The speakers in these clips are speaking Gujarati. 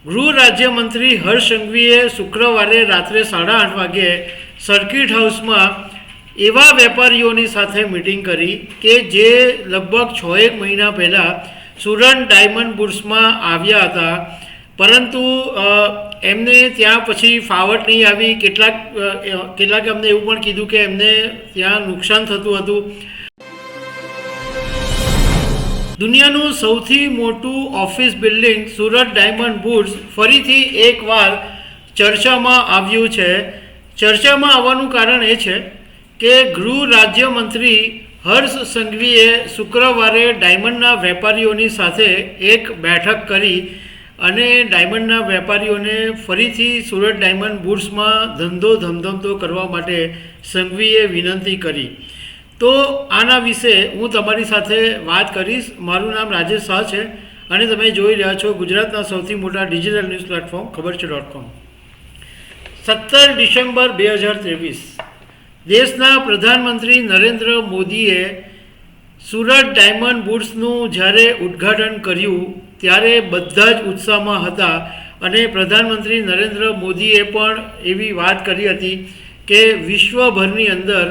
ગૃહ રાજ્યમંત્રી હર્ષ સંઘવીએ શુક્રવારે રાત્રે 8:30 વાગ્યે સર્કિટ હાઉસમાં એવા વેપારીઓની સાથે મિટિંગ કરી કે જે લગભગ 6-1 મહિના પહેલાં સુરત ડાયમંડ બુર્સમાં આવ્યા હતા, પરંતુ એમને ત્યાં પછી ફાવટ નહીં આવી. કેટલાક અમને એવું પણ કીધું કે એમને ત્યાં નુકસાન થતું હતું. દુનિયાનું સૌથી મોટું office building Surat diamond bourse ફરીથી એકવાર ચર્ચામાં આવ્યું છે. ચર્ચામાં આવવાનું કારણ એ છે કે ગૃહ રાજ્યમંત્રી હર્ષ સંઘવીએ શુક્રવારે ડાયમંડના વેપારીઓની સાથે એક બેઠક કરી અને ડાયમંડના વેપારીઓને ફરીથી સુરત ડાયમંડ બુર્સમાં ધંધો ધમધમતો કરવા માટે સંઘવીએ વિનંતી કરી. તો આના વિશે હું તમારી સાથે વાત કરીશ. મારું નામ રાજેશ શાહ છે અને તમે જોઈ રહ્યા છો ગુજરાતના સૌથી મોટા ડિજિટલ ન્યૂઝ પ્લેટફોર્મ ખબરછે.com. 17 ડિસેમ્બર 2023 દેશના પ્રધાનમંત્રી નરેન્દ્ર મોદીએ સુરત ડાયમંડ બુર્સનું જ્યારે ઉદ્ઘાટન કર્યું ત્યારે બધા જ ઉત્સાહમાં હતા અને પ્રધાનમંત્રી નરેન્દ્ર મોદીએ પણ એવી વાત કરી હતી કે વિશ્વભરની અંદર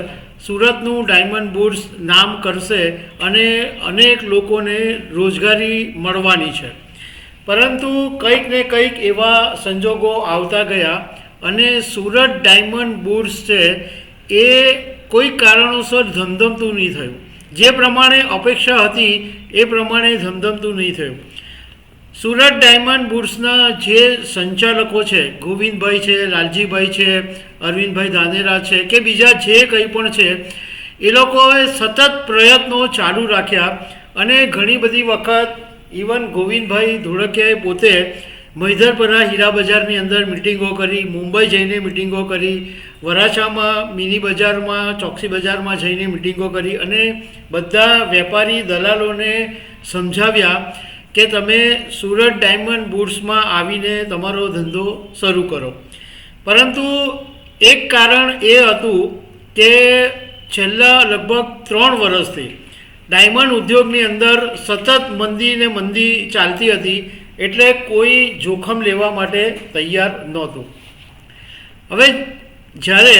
સુરતનું ડાયમંડ બુર્સ નામ કરશે અને અનેક લોકોને રોજગારી મળવાની છે. પરંતુ કંઈક ને કંઈક એવા સંજોગો આવતા ગયા અને સુરત ડાયમંડ બુર્સ છે એ કોઈ કારણોસર ધમધમતું નહીં થયું. જે પ્રમાણે અપેક્ષા હતી એ પ્રમાણે ધમધમતું નહીં થયું. સુરત ડાયમંડ બુર્સના જે સંચાલકો છે, ગોવિંદભાઈ છે, લાલજીભાઈ છે, અરવિંદભાઈ ધાનેરા છે કે બીજા જે કંઈ પણ છે, એ લોકોએ સતત પ્રયત્નો ચાલુ રાખ્યા અને ઘણી બધી વખત ઇવન ગોવિંદભાઈ ધોળકિયાએ પોતે મહિધરપરા હીરા બજારની અંદર મિટિંગો કરી, મુંબઈ જઈને મિટિંગો કરી, વરાછામાં મિની બજારમાં, ચોકસી બજારમાં જઈને મિટિંગો કરી અને બધા વેપારી દલાલોને સમજાવ્યા કે તમે સુરત ડાયમંડ બુર્સમાં આવીને તમારો ધંધો શરૂ કરો. પરંતુ એક કારણ એ હતું કે છેલ્લા લગભગ 3 વર્ષથી ડાયમંડ ઉદ્યોગની અંદર સતત મંદી ચાલતી હતી, એટલે કોઈ જોખમ લેવા માટે તૈયાર નહોતું. હવે જ્યારે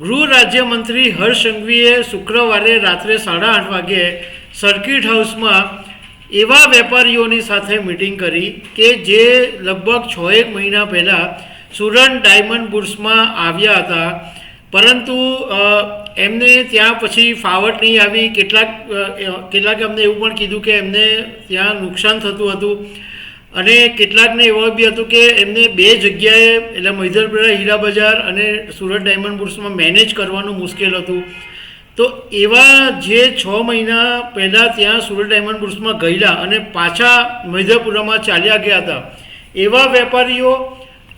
ગૃહ રાજ્યમંત્રી હર્ષ સંઘવીએ શુક્રવારે રાત્રે 8:30 વાગ્યે સર્કિટ હાઉસમાં એવા વેપારીઓની સાથે મિટિંગ કરી કે જે લગભગ 6-1 મહિના પહેલાં સુરત ડાયમંડ બુર્સમાં આવ્યા હતા, પરંતુ એમને ત્યાં પછી ફાવટ નહીં આવી. કેટલાક અમને એવું પણ કીધું કે એમને ત્યાં નુકસાન થતું હતું અને કેટલાકને એવું બી હતું કે એમને 2 જગ્યાએ એટલે મહિધરપરા હીરા બજાર અને સુરત ડાયમંડ બુર્સમાં મેનેજ કરવાનું મુશ્કેલ હતું. તો એવા જે 6 મહિના પહેલાં ત્યાં સુરત ડાયમંડ બુર્સમાં ગયેલા અને પાછા મહિધરપુરામાં ચાલ્યા ગયા હતા એવા વેપારીઓ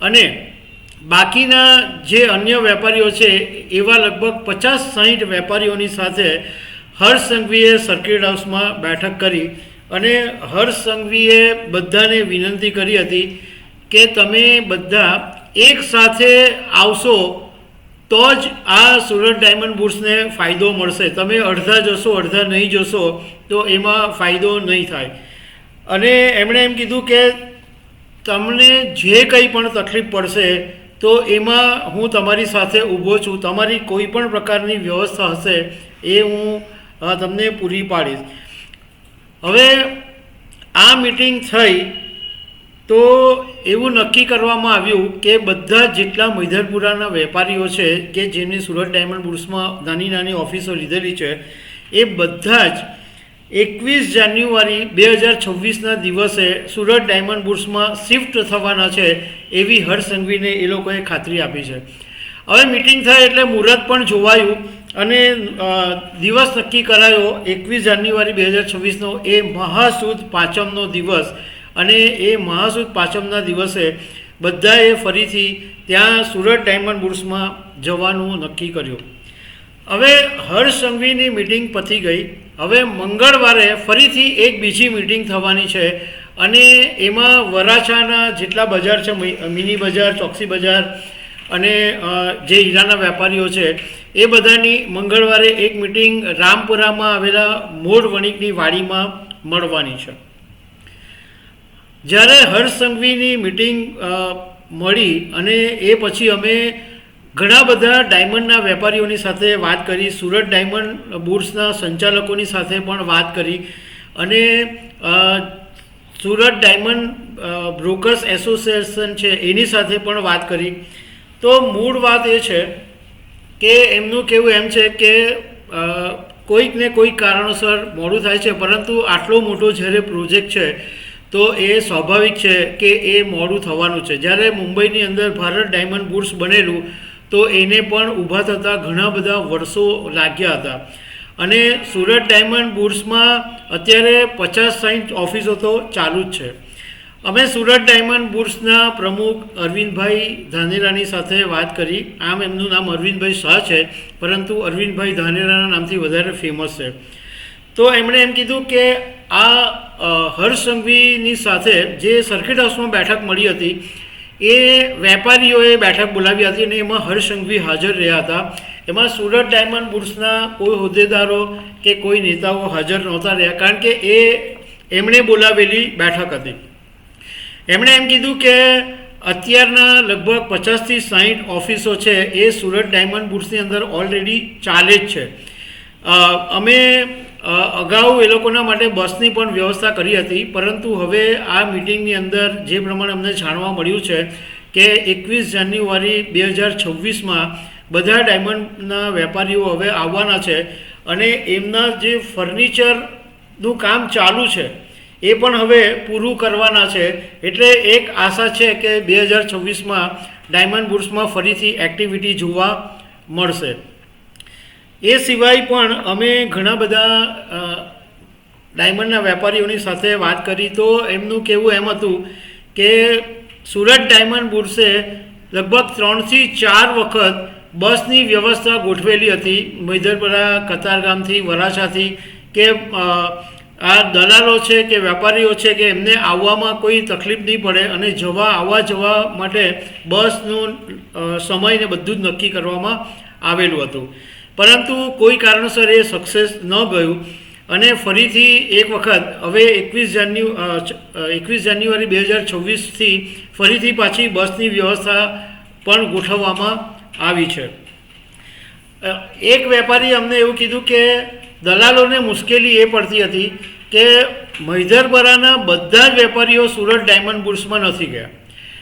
અને બાકીના જે અન્ય વેપારીઓ છે એવા લગભગ 50-60 વેપારીઓની સાથે હર્ષ સંઘવીએ સર્કિટ હાઉસમાં બેઠક કરી અને હર્ષ સંઘવીએ બધાને વિનંતી કરી હતી કે તમે બધા એક સાથે આવશો તો જ આ સુરત ડાયમંડ બુર્સને ફાયદો મળશે. તમે અડધા જશો, અડધા નહીં જશો તો એમાં ફાયદો નહીં થાય. અને એમણે એમ કીધું કે તમને જે કંઈ પણ તકલીફ પડશે તો એમાં હું તમારી સાથે ઊભો છું. તમારી કોઈ પણ પ્રકારની વ્યવસ્થા હશે એ હું તમને પૂરી પાડીશ. હવે આ મિટિંગ થઈ તો એવું નક્કી કરવામાં આવ્યું કે બધા જેટલા મહિધરપુરાના વેપારીઓ છે કે જેમની સુરત ડાયમંડ બુર્સમાં નાની ઓફિસો લીધેલી છે એ બધા જ 21 જાન્યુઆરી 2026ના દિવસે સુરત ડાયમંડ બુર્સમાં શિફ્ટ થવાના છે એવી હર્ષ સંઘવીને એ લોકોએ ખાતરી આપી છે. હવે મિટિંગ થાય એટલે મુહૂર્ત પણ જોવાયું અને દિવસ નક્કી કરાયો 21 જાન્યુઆરી 2026નો એ મહાસુદ પાંચમનો દિવસ. અને એ મહાસુદ પાંચમના દિવસે બધાએ ફરીથી ત્યાં સુરત ડાયમંડ બુર્સમાં જવાનું નક્કી કર્યું. હવે હર્ષ સંઘવીની મિટિંગ પતી ગઈ. હવે મંગળવારે ફરીથી એક બીજી મિટિંગ થવાની છે અને એમાં વરાછાના જેટલા બજાર છે, મિની બજાર, ચોકસી બજાર અને જે હીરાના વેપારીઓ છે એ બધાની મંગળવારે એક મિટિંગ રામપુરામાં આવેલા મોડ વણિકની વાડીમાં મળવાની છે. જ્યારે હર્ષ સંઘવીની મિટિંગ મળી અને એ પછી અમે ઘણા બધા ડાયમંડના વેપારીઓની સાથે વાત કરી, સુરત ડાયમંડ બુર્સના સંચાલકોની સાથે પણ વાત કરી અને સુરત ડાયમંડ બ્રોકર્સ એસોસિએશન છે એની સાથે પણ વાત કરી. તો મૂળ વાત એ છે કે એમનું કહેવું એમ છે કે કોઈક ને કોઈક કારણોસર મોડું થાય છે, પરંતુ આટલો મોટો જ્યારે પ્રોજેક્ટ છે તો એ સ્વાભાવિક છે કે એ મોડું થવાનું છે. જ્યારે મુંબઈની અંદર ભારત ડાયમંડ બુર્સ બનેલું તો એને પણ ઊભા થતાં ઘણા બધા વર્ષો લાગ્યા હતા અને સુરત ડાયમંડ બુર્સમાં અત્યારે 50-60 ઓફિસો તો ચાલુ જ છે. અમે સુરત ડાયમંડ બુર્સના પ્રમુખ અરવિંદભાઈ ધાનેરાની સાથે વાત કરી. આમ એમનું નામ અરવિંદભાઈ શાહ છે, પરંતુ અરવિંદભાઈ ધાનેરાના નામથી વધારે ફેમસ છે. તો એમણે એમ કીધું કે આ હર્ષ સંઘવીની સાથે જે સર્કિટ હાઉસમાં બેઠક મળી હતી એ વેપારીઓએ બેઠક બોલાવી હતી અને એમાં હર્ષ સંઘવી હાજર રહ્યા હતા. એમાં સુરત ડાયમંડ બુર્સના કોઈ હોદ્દેદારો કે કોઈ નેતાઓ હાજર નહોતા રહ્યા, કારણ કે એમણે બોલાવેલી બેઠક હતી. એમણે એમ કીધું કે અત્યારના લગભગ 50થી 60 ઓફિસો છે એ સુરત ડાયમંડ બુર્સની અંદર ઓલરેડી ચાલે જ છે. અમે અગાઉ એ લોકોના માટે બસની પણ વ્યવસ્થા કરી હતી, પરંતુ હવે આ મિટિંગની અંદર જે પ્રમાણે અમને જાણવા મળ્યું છે કે 21 જાન્યુઆરી 2026માં બધા ડાયમંડના વેપારીઓ હવે આવવાના છે અને એમના જે ફર્નિચરનું કામ ચાલુ છે એ પણ હવે પૂરું કરવાના છે. એટલે એક આશા છે કે 2026માં ડાયમંડ બુર્સમાં ફરીથી એક્ટિવિટી જોવા મળશે. એ સિવાય પણ અમે ઘણા બધા ડાયમંડના વેપારીઓની સાથે વાત કરી. તો એમનું કહેવું એમ હતું કે સુરત ડાયમંડ બુર્સે લગભગ 3થી 4 વખત બસની વ્યવસ્થા ગોઠવેલી હતી, મૈદરપરા, કતારગામથી, વરાછાથી, કે આ દલાલો છે કે વેપારીઓ છે કે એમને આવવામાં કોઈ તકલીફ નહીં પડે અને આવવા જવા માટે બસનું સમય ને બધું જ નક્કી કરવામાં આવેલું હતું. પરંતુ કોઈ કારણસર એ સક્સેસ ન ગયું અને ફરીથી એક વખત હવે 21 જાન્યુઆરી 2026થી ફરીથી પાછી બસની વ્યવસ્થા પણ ગોઠવવામાં આવી છે. એક વેપારી અમને એવું કીધું કે દલાલોને મુશ્કેલી એ પડતી હતી કે મૈદરપરાના બધા જ વેપારીઓ સુરત ડાયમંડ બુર્સમાં નથી ગયા.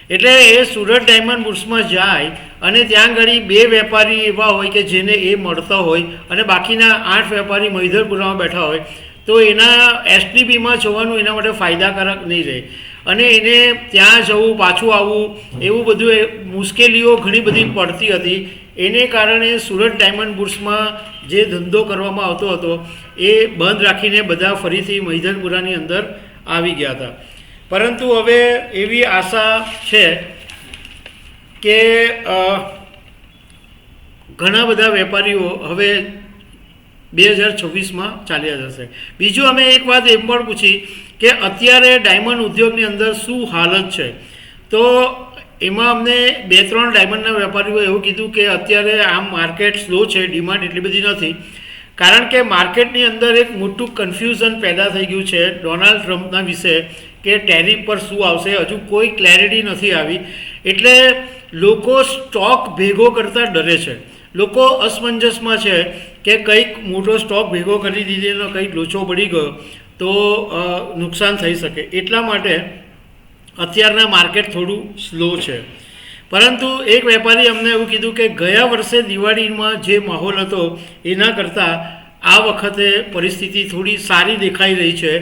એટલે એ સુરત ડાયમંડ બુર્સમાં જાય અને ત્યાં આગળ 2 વેપારી એવા હોય કે જેને એ મળતા હોય અને બાકીના 8 વેપારી મૈદરપુરામાં બેઠા હોય, તો એના એસટીબીમાં જવાનું એના માટે ફાયદાકારક નહીં રહે અને એને ત્યાં જવું પાછું આવવું એવું બધું મુશ્કેલીઓ ઘણી બધી પડતી હતી. એને કારણે સુરત ડાયમંડ બુર્સમાં જે ધંધો કરવામાં આવતો હતો એ બંધ રાખીને બધા ફરીથી મૈદરપુરાની અંદર આવી ગયા હતા. પરંતુ હવે એવી આશા છે કે ઘણા બધા વેપારીઓ હવે 2026માં ચાલ્યા જશે. બીજું અમે એક વાત એમ પણ પૂછી કે અત્યારે ડાયમંડ ઉદ્યોગની અંદર શું હાલત છે. તો એમાં અમને 2-3 ડાયમંડના વેપારીઓ એવું કીધું કે અત્યારે આમ માર્કેટ સ્લો છે, ડિમાન્ડ એટલી બધી નથી, કારણ કે માર્કેટની અંદર એક મોટું કન્ફ્યુઝન પેદા થઈ ગયું છે ડોનાલ્ડ ટ્રમ્પના વિશે કે ટેરિફ પર શું આવશે, હજુ કોઈ ક્લેરિટી નથી આવી. એટલે લોકો સ્ટોક ભેગો કરતાં ડરે છે, લોકો અસમંજસમાં છે કે કંઈક મોટો સ્ટોક ભેગો કરી દીધેલો કંઈક લોચો પડી ગયો તો નુકસાન થઈ શકે. એટલા માટે અત્યારના માર્કેટ થોડું સ્લો છે. પરંતુ એક વેપારી અમને એવું કીધું કે ગયા વર્ષે દિવાળીમાં જે માહોલ હતો એના કરતાં આ વખતે પરિસ્થિતિ થોડી સારી દેખાઈ રહી છે,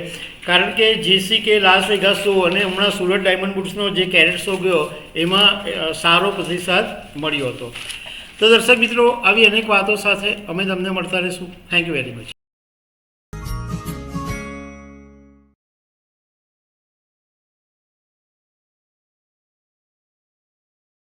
કારણ કે જેસી કે લાસ વેગાસ શો અને હમણાં સુરત ડાયમંડ બુર્સનો જે કેરેટ શો ગયો એમાં સારો પ્રતિસાદ મળ્યો હતો. તો દર્શક મિત્રો, આવી અનેક વાતો સાથે અમે તમને મળતા રહીશું. Thank you very much.